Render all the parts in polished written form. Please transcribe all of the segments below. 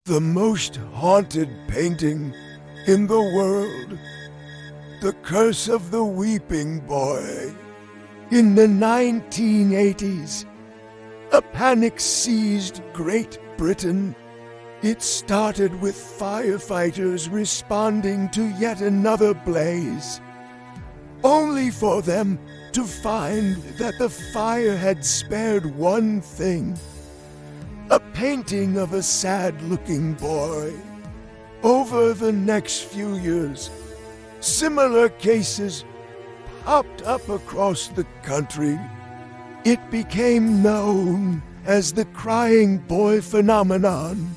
the most haunted painting in the world. The Curse of the Weeping Boy. In the 1980s, a panic seized Great Britain. It started with firefighters responding to yet another blaze, only for them to find that the fire had spared one thing: a painting of a sad-looking boy. Over the next few years, similar cases popped up across the country. It became known as the crying boy phenomenon.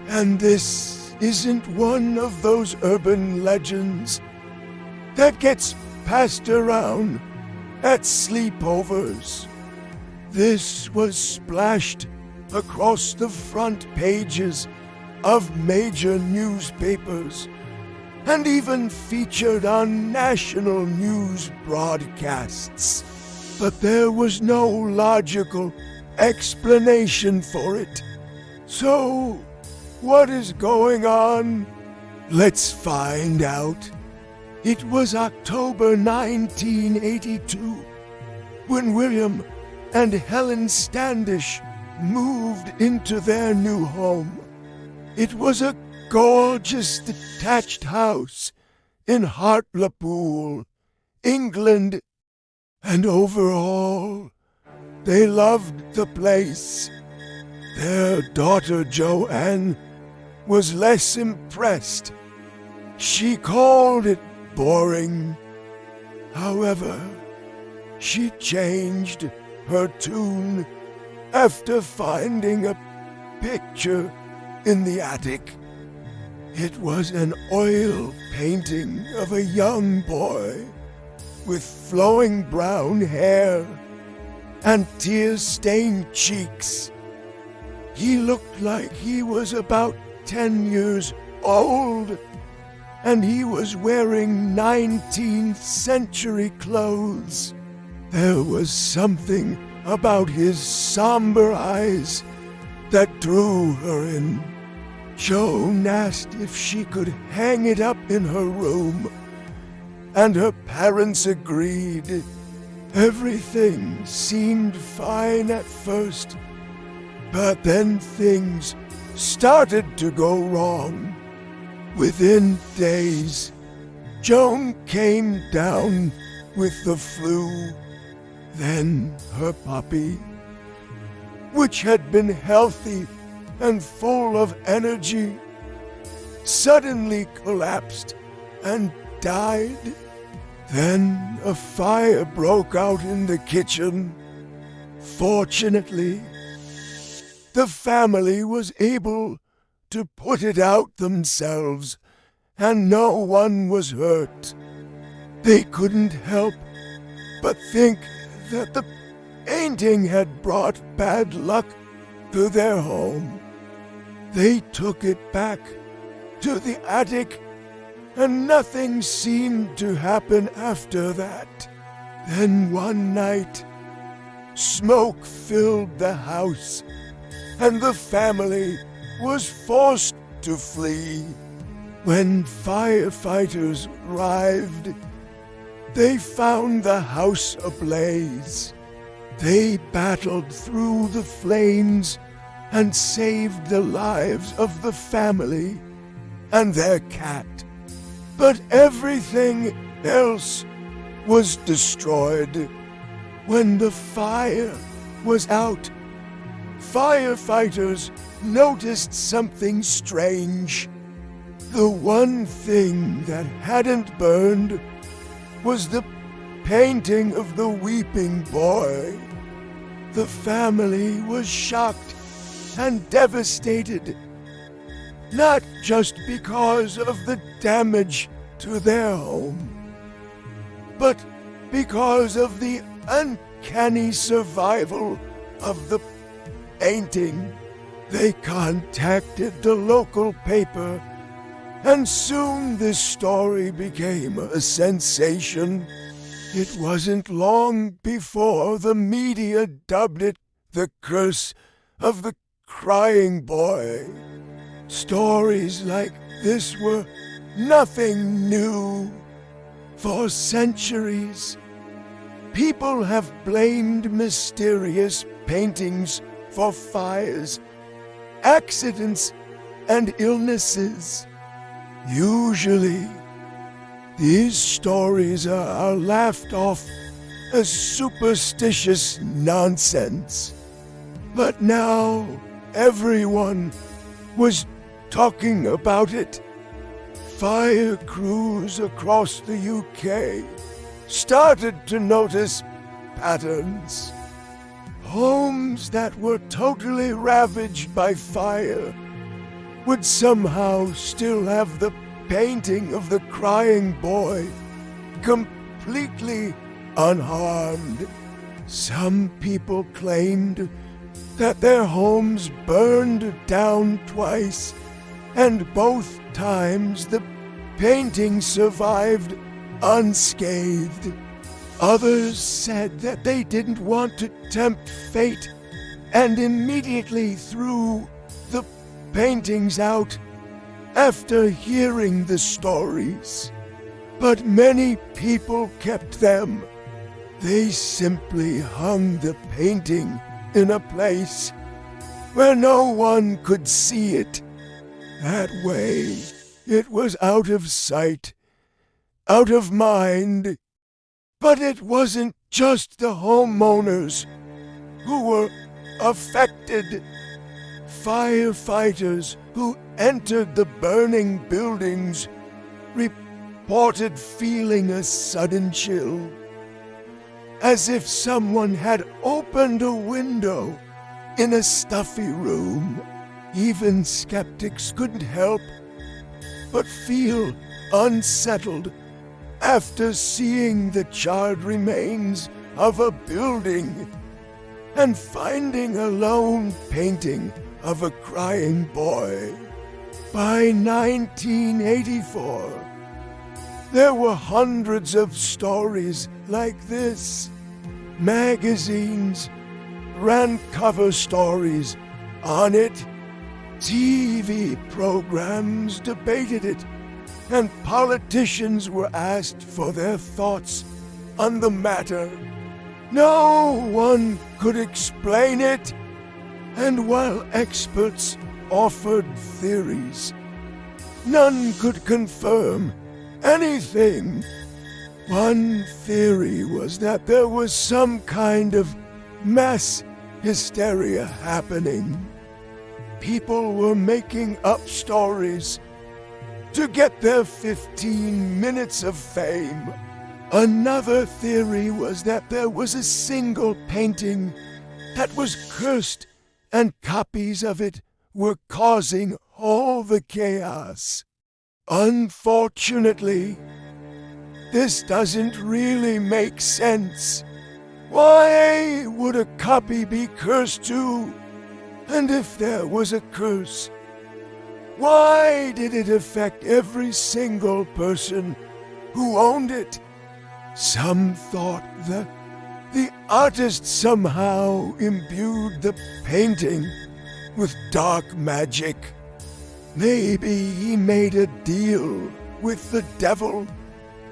And this isn't one of those urban legends that gets passed around at sleepovers. This was splashed across the front pages of major newspapers and even featured on national news broadcasts. But there was no logical explanation for it. So, what is going on? Let's find out. It was October 1982 when William and Helen Standish moved into their new home. It was a gorgeous detached house in Hartlepool, England, and overall, they loved the place. Their daughter Joanne was less impressed. She called it boring. However, she changed her tune after finding a picture in the attic. It was an oil painting of a young boy with flowing brown hair and tear-stained cheeks. He looked like he was about 10 years old, and he was wearing 19th century clothes. There was something about his somber eyes that drew her in. Joan asked if she could hang it up in her room, and her parents agreed. Everything seemed fine at first, but then things started to go wrong. Within days, Joan came down with the flu. Then her puppy, which had been healthy and full of energy, suddenly collapsed and died. Then a fire broke out in the kitchen. Fortunately, the family was able to put it out themselves, and no one was hurt. They couldn't help but think that the painting had brought bad luck to their home. They took it back to the attic, and nothing seemed to happen after that. Then one night, smoke filled the house, and the family was forced to flee. When firefighters arrived, they found the house ablaze. They battled through the flames and saved the lives of the family and their cat. But everything else was destroyed. When the fire was out, firefighters noticed something strange. The one thing that hadn't burned was the painting of the weeping boy. The family was shocked and devastated, not just because of the damage to their home, but because of the uncanny survival of the painting. They contacted the local paper, and soon this story became a sensation. It wasn't long before the media dubbed it the Curse of the Crying Boy. Stories like this were nothing new. For centuries, people have blamed mysterious paintings for fires, accidents, and illnesses. Usually, these stories are laughed off as superstitious nonsense. But now, everyone was talking about it. Fire crews across the UK started to notice patterns. Homes that were totally ravaged by fire would somehow still have the painting of the crying boy completely unharmed. Some people claimed that their homes burned down twice, and both times the painting survived unscathed. Others said that they didn't want to tempt fate and immediately threw the paintings out after hearing the stories. But many people kept them. They simply hung the painting in a place where no one could see it. That way, it was out of sight, out of mind. But it wasn't just the homeowners who were affected. Firefighters who entered the burning buildings reported feeling a sudden chill, as if someone had opened a window in a stuffy room. Even skeptics couldn't help but feel unsettled after seeing the charred remains of a building and finding a lone painting of a crying boy. By 1984, there were hundreds of stories like this. Magazines ran cover stories on it. TV programs debated it, and politicians were asked for their thoughts on the matter. No one could explain it, and while experts offered theories, none could confirm anything. One theory was that there was some kind of mass hysteria happening. People were making up stories to get their 15 minutes of fame. Another theory was that there was a single painting that was cursed, and copies of it were causing all the chaos. Unfortunately, this doesn't really make sense. Why would a copy be cursed too? And if there was a curse, why did it affect every single person who owned it? Some thought that the artist somehow imbued the painting with dark magic. Maybe he made a deal with the devil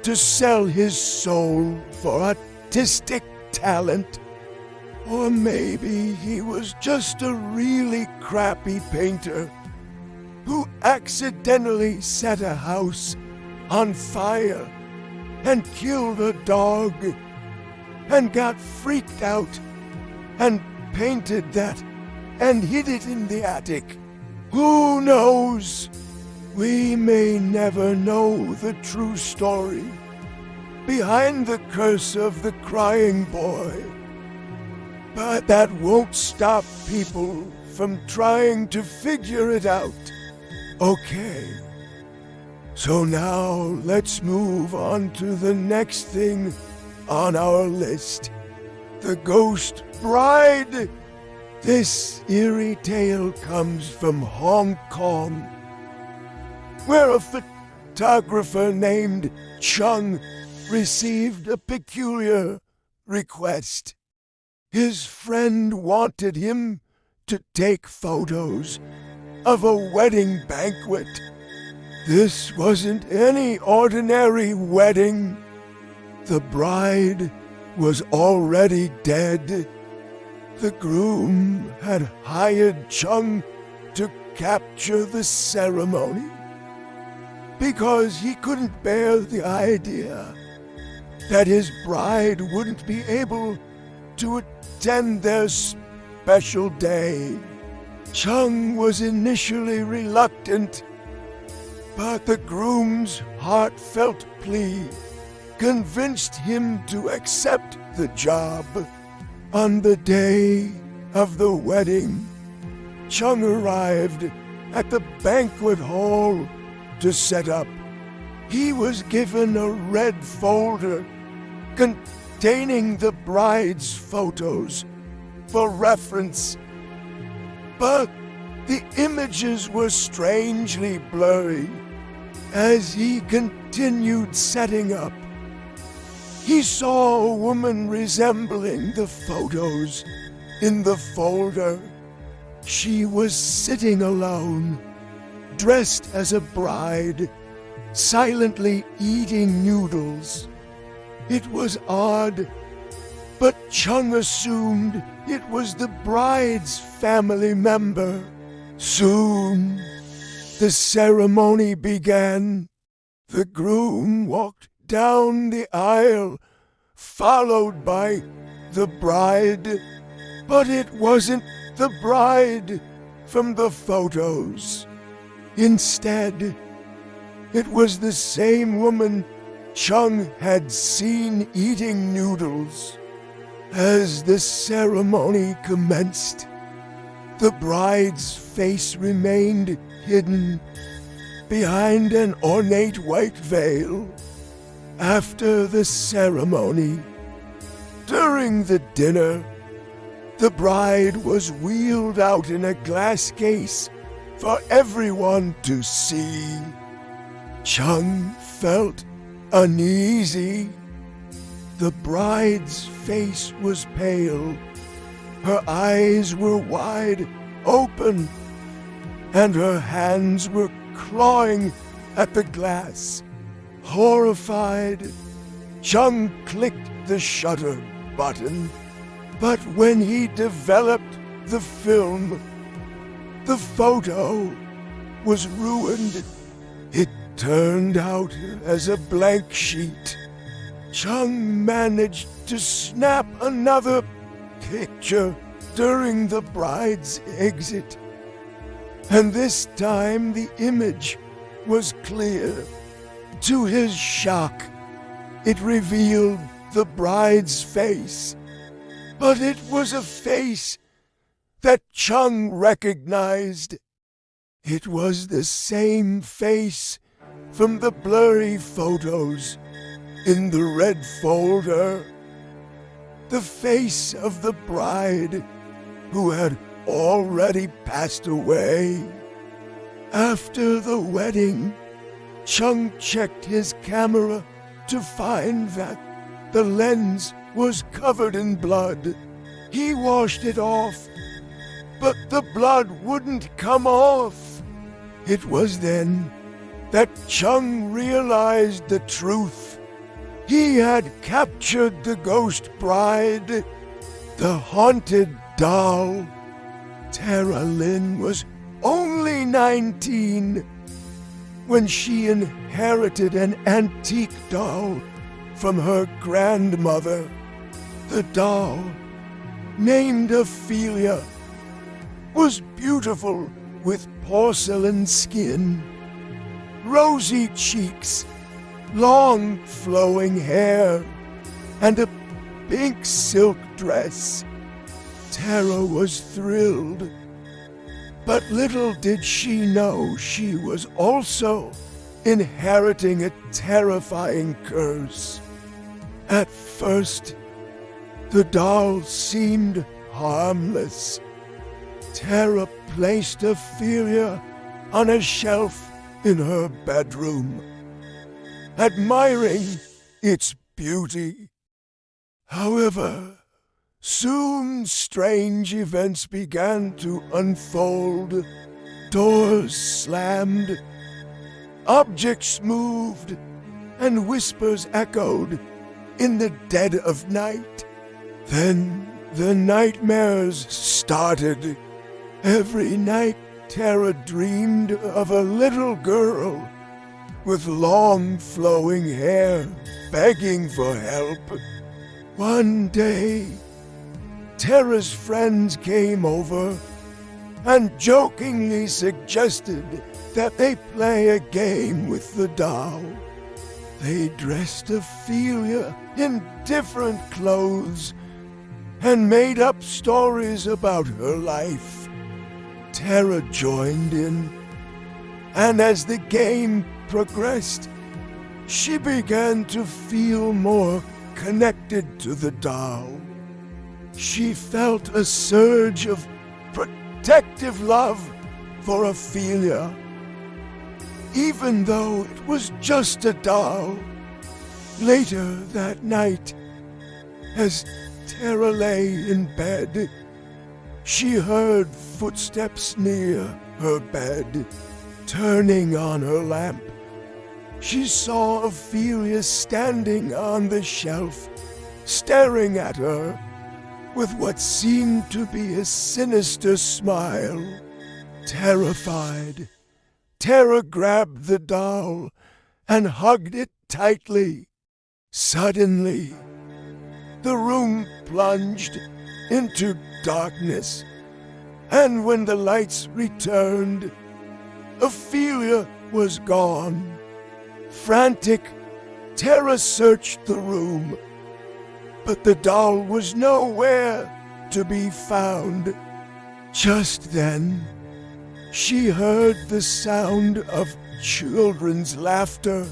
to sell his soul for artistic talent. Or maybe he was just a really crappy painter who accidentally set a house on fire and killed a dog and got freaked out and painted that and hid it in the attic. Who knows? We may never know the true story behind the curse of the crying boy. But that won't stop people from trying to figure it out. Okay, so now let's move on to the next thing on our list. The Ghost Bride. This eerie tale comes from Hong Kong, where a photographer named Chung received a peculiar request. His friend wanted him to take photos of a wedding banquet. This wasn't any ordinary wedding. The bride was already dead. The groom had hired Chung to capture the ceremony because he couldn't bear the idea that his bride wouldn't be able to attend their special day. Chung was initially reluctant, but the groom's heartfelt plea convinced him to accept the job. On the day of the wedding, Chung arrived at the banquet hall to set up. He was given a red folder containing the bride's photos for reference, but the images were strangely blurry. As he continued setting up, he saw a woman resembling the photos in the folder. She was sitting alone, dressed as a bride, silently eating noodles. It was odd, but Chung assumed it was the bride's family member. Soon, the ceremony began. The groom walked down the aisle, followed by the bride. But it wasn't the bride from the photos. Instead, it was the same woman Chung had seen eating noodles. As the ceremony commenced, the bride's face remained hidden behind an ornate white veil. After the ceremony, during the dinner, the bride was wheeled out in a glass case for everyone to see. Chung felt uneasy. The bride's face was pale. Her eyes were wide open, and her hands were clawing at the glass. Horrified, Chung clicked the shutter button, but when he developed the film, the photo was ruined. It turned out as a blank sheet. Chung managed to snap another picture during the bride's exit, and this time the image was clear. To his shock, it revealed the bride's face, but it was a face that Chung recognized. It was the same face from the blurry photos in the red folder. The face of the bride who had already passed away. After the wedding, Chung checked his camera to find that the lens was covered in blood. He washed it off, but the blood wouldn't come off. It was then that Chung realized the truth. He had captured the ghost bride, the haunted doll. Tara Lynn was only 19 when she inherited an antique doll from her grandmother. The doll, named Ophelia, was beautiful with porcelain skin, rosy cheeks, long flowing hair, and a pink silk dress. Tara was thrilled, but little did she know she was also inheriting a terrifying curse. At first, the doll seemed harmless. Tara placed Ophelia on a shelf in her bedroom, admiring its beauty. However, soon strange events began to unfold. Doors slammed, objects moved, and whispers echoed in the dead of night. Then the nightmares started. Every night, Tara dreamed of a little girl with long flowing hair begging for help. One day, Tara's friends came over and jokingly suggested that they play a game with the doll. They dressed Ophelia in different clothes and made up stories about her life. Tara joined in, and as the game progressed, she began to feel more connected to the doll. She felt a surge of protective love for Ophelia, even though it was just a doll. Later that night, as Tara lay in bed, she heard footsteps near her bed. Turning on her lamp, she saw Ophelia standing on the shelf, staring at her with what seemed to be a sinister smile. Terrified, Tara grabbed the doll and hugged it tightly. Suddenly, the room plunged into darkness, and when the lights returned, Ophelia was gone. Frantic, Tara searched the room, but the doll was nowhere to be found. Just then, she heard the sound of children's laughter.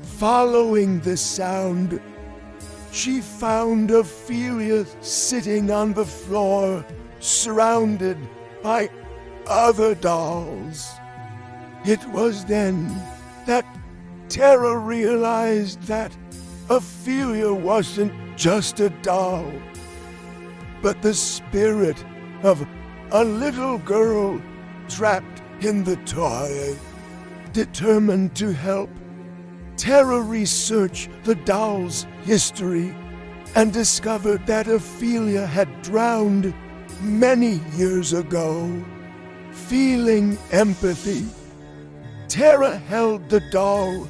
Following the sound, she found Ophelia sitting on the floor, surrounded by other dolls. It was then that Tara realized that Ophelia wasn't just a doll, but the spirit of a little girl trapped in the toy. Determined to help, Tara researched the doll's history and discovered that Ophelia had drowned many years ago. Feeling empathy, Tara held the doll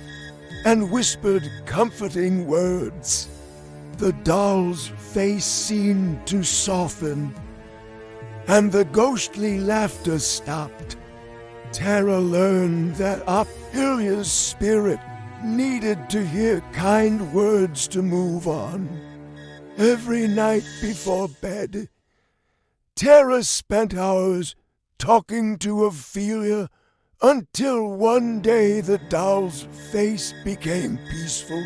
and whispered comforting words. The doll's face seemed to soften, and the ghostly laughter stopped. Tara learned that Ophelia's spirit needed to hear kind words to move on. Every night before bed, Tara spent hours talking to Ophelia until one day the doll's face became peaceful.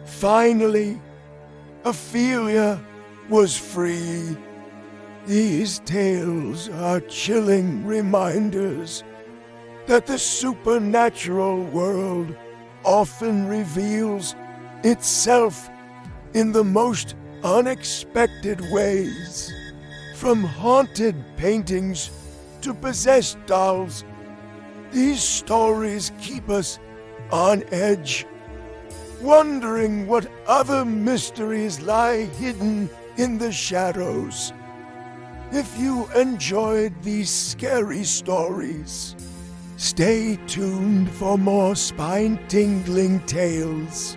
Finally, Ophelia was free. These tales are chilling reminders that the supernatural world often reveals itself in the most unexpected ways. From haunted paintings to possessed dolls, these stories keep us on edge, wondering what other mysteries lie hidden in the shadows. If you enjoyed these scary stories, stay tuned for more spine-tingling tales.